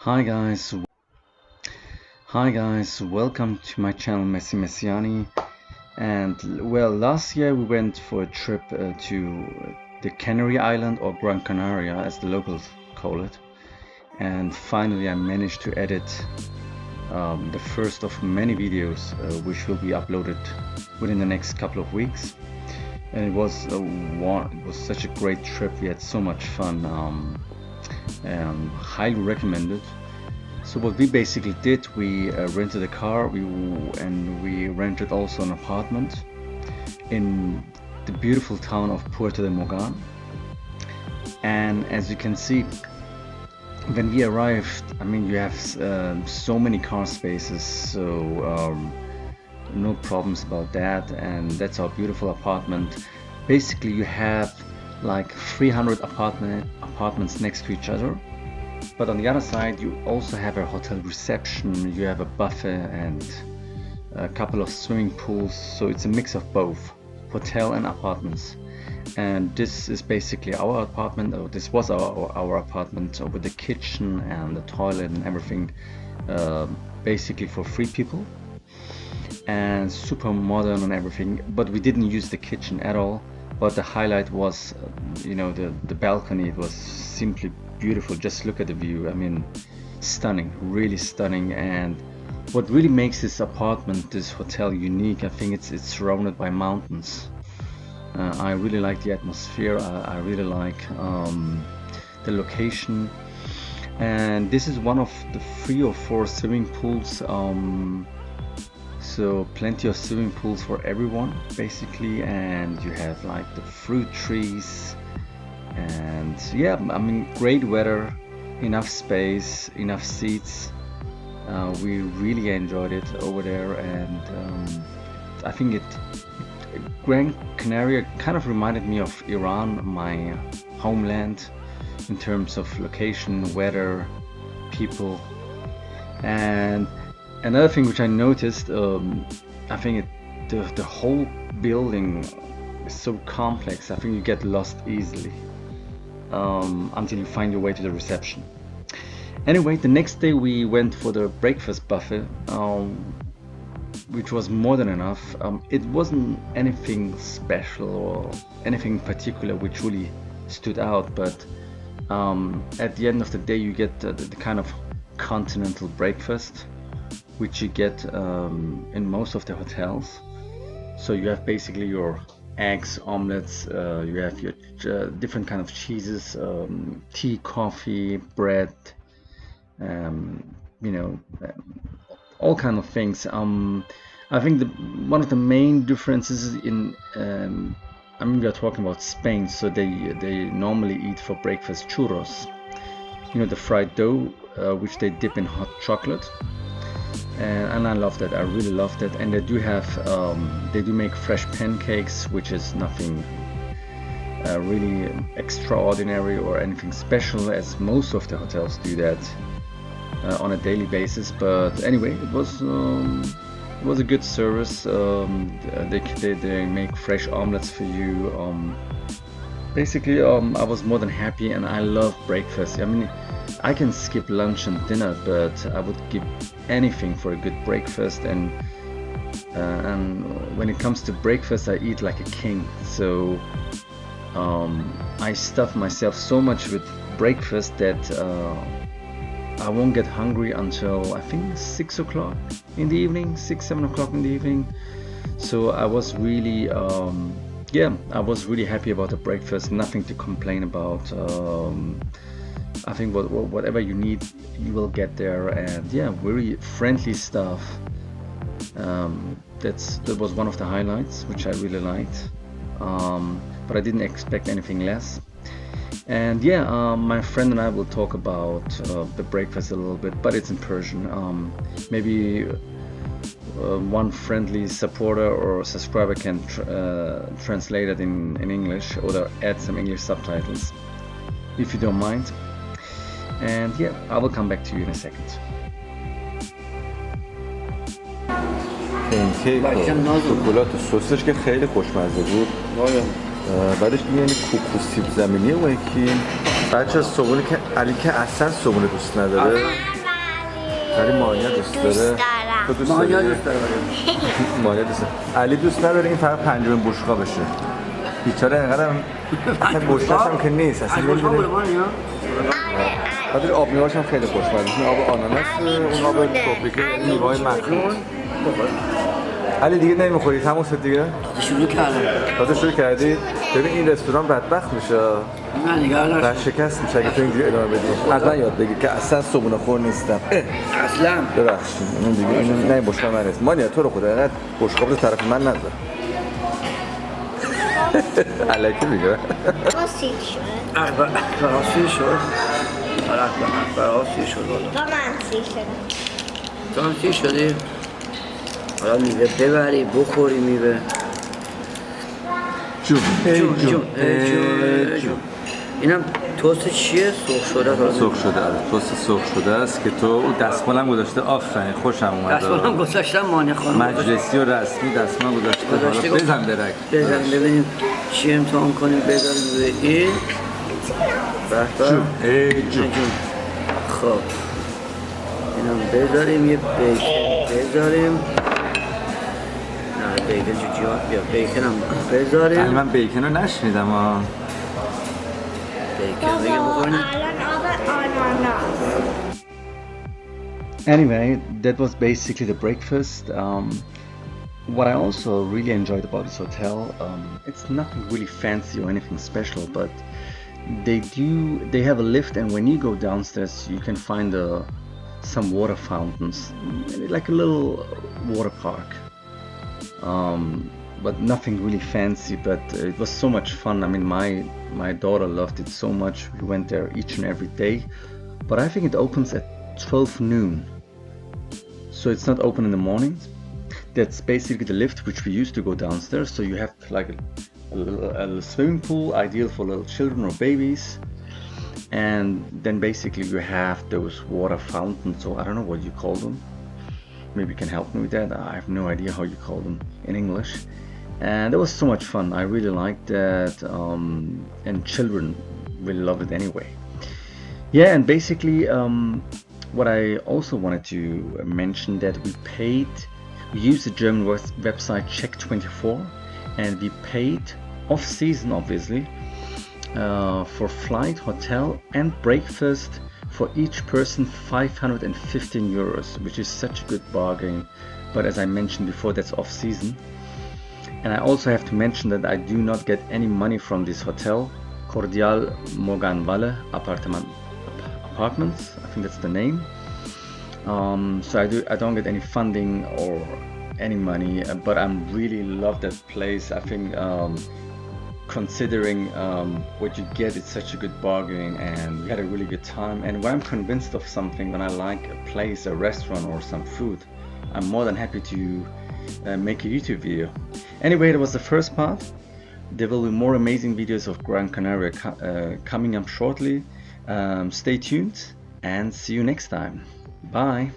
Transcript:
Hi guys, welcome to my channel Messi Messiani. And well, last year we went for a trip to the Canary Island, or Gran Canaria as the locals call it. And finally I managed to edit the first of many videos which will be uploaded within the next couple of weeks. And it was such a great trip. We had so much fun. Highly recommended. So what we basically did, we rented a car, and we rented also an apartment in the beautiful town of Puerto de Morgan. And as you can see, when we arrived, I mean, you have so many car spaces, so no problems about that. And that's our beautiful apartment. Basically, you have like 300 apartments next to each other. But on the other side, you also have a hotel reception, you have a buffet and a couple of swimming pools. So it's a mix of both hotel and apartments. And this is basically our apartment, or this was our apartment, with the kitchen and the toilet and everything, basically for 3 people. And super modern and everything, but we didn't use the kitchen at all. But the highlight was, the balcony. It was simply beautiful. Just look at the view. I mean, stunning, really stunning. And what really makes this apartment, this hotel, unique, I think it's surrounded by mountains. I really like the atmosphere. I really like the location. And this is one of the 3 or 4 swimming pools. So plenty of swimming pools for everyone basically, and you have like the fruit trees, and yeah, I mean, great weather, enough space, enough seats. We really enjoyed it over there. And I think Gran Canaria kind of reminded me of Iran, my homeland, in terms of location, weather, people. And another thing which I noticed, I think the whole building is so complex. I think you get lost easily until you find your way to the reception. Anyway, the next day we went for the breakfast buffet, which was more than enough. It wasn't anything special or anything particular which really stood out, but at the end of the day you get the kind of continental breakfast which you get in most of the hotels. So you have basically your eggs, omelets, you have your different kind of cheeses, tea, coffee, bread, all kind of things. I think one of the main differences in, I mean, we are talking about Spain, so they normally eat for breakfast churros, the fried dough, which they dip in hot chocolate. And I love that. I really love that. And they do make fresh pancakes, which is nothing really extraordinary or anything special, as most of the hotels do that on a daily basis. But anyway, it was a good service. They make fresh omelets for you. Basically, I was more than happy, and I love breakfast. I mean, I can skip lunch and dinner, but I would give anything for a good breakfast. And when it comes to breakfast, I eat like a king. So I stuff myself so much with breakfast that I won't get hungry until I think 6 o'clock in the evening, 7 o'clock in the evening. So I was really I was really happy about the breakfast. Nothing to complain about. I think whatever you need, you will get there. And yeah, very friendly staff. That was one of the highlights, which I really liked. But I didn't expect anything less. And yeah, my friend and I will talk about the breakfast a little bit, but it's in Persian. Maybe one friendly supporter or subscriber can translate it in English, or add some English subtitles, if you don't mind. And yeah, I will come back to you in a second. پنکیک و شکلات و سسش که خیلی خوشمزه بود. بعدش یعنی کوکو سیب زمینی و یکی بچه صبونه که علی که اصلا صبونه دوست نداره ولی مانیا دوست داره. تو دوست داری؟ مانیا دوست داره. مانیا دوست داره. علی دوست نداره این فقط پنجمین بشقاب بشه. بیچاره اینقدر اصلا بشقابش هم که نیست اصلا نمیدونه. بعد آب میواش هم خیلی خوشمزه. این آب آناناس، اون آب تروپیکی، میوه‌های مخصوص. علی دیگه نمیخوری تموم شد دیگه؟ شروع کردم. تازه شروع کردی؟ ببین این رستوران بدبخت میشه. نه نگاه در شکست میشه اگه تو اینجوری ادامه بدی. از من یاد بگیر که اصلا صبونه خور نیستم. اصلا ببخشید اون دیگه این نه بشقاب من نیست. مانیا تو رو خدا اینقدر بشقاب رو طرف من نذار. الکی میگه. سیر شد اکبر سیر شد. آره اکبر سیر شد. و من سیر شدم. تو هم سیر شدی؟ حالا میوه ببری بخوری میوه. جون اینم توست چیه؟ سرخ شده است. سرخ شده است. توست سرخ شده است که تو دستمالم گذاشته. آفرین خوشم اومد. دستمالم گذاشتم مانع خانم. مجلسی و رسمی دستمال گذاشته. حالا بزن درک. بزن ببینیم چی امتحان کنیم بذاریم روی این. جون. خب اینم بذاریم یه بیکن بذاریم. نه بیکن جوجیات بیا بیکن هم بذاریم. من بیکن رو نشنیدم ها. بیکن بگم بخوریم. Anyway, that was basically the breakfast. What I also really enjoyed about this hotel, it's nothing really fancy or anything special, but they have a lift, and when you go downstairs you can find some water fountains, like a little water park, but nothing really fancy, but it was so much fun. I mean, my daughter loved it so much. We went there each and every day, but I think it opens at 12 noon, so it's not open in the morning. That's basically the lift which we used to go downstairs, so you have like a little swimming pool, ideal for little children or babies, and then basically you have those water fountains, or I don't know what you call them. Maybe you can help me with that. I have no idea how you call them in English. And that was so much fun. I really liked that, and children will love it anyway. Yeah, and basically what I also wanted to mention that we used the German website Check24, and we paid off season obviously for flight, hotel and breakfast for each person 515 euros, which is such a good bargain. But as I mentioned before, that's off season. And I also have to mention that I do not get any money from this hotel, Cordial Vale apartments, I think that's the name. So I don't get any funding or any money, but I really love that place. I think considering what you get, it's such a good bargain, and we had a really good time. And when I'm convinced of something, when I like a place, a restaurant or some food, I'm more than happy to make a YouTube video. Anyway, that was the first part. There will be more amazing videos of Gran Canaria coming up shortly. Stay tuned and see you next time. Bye.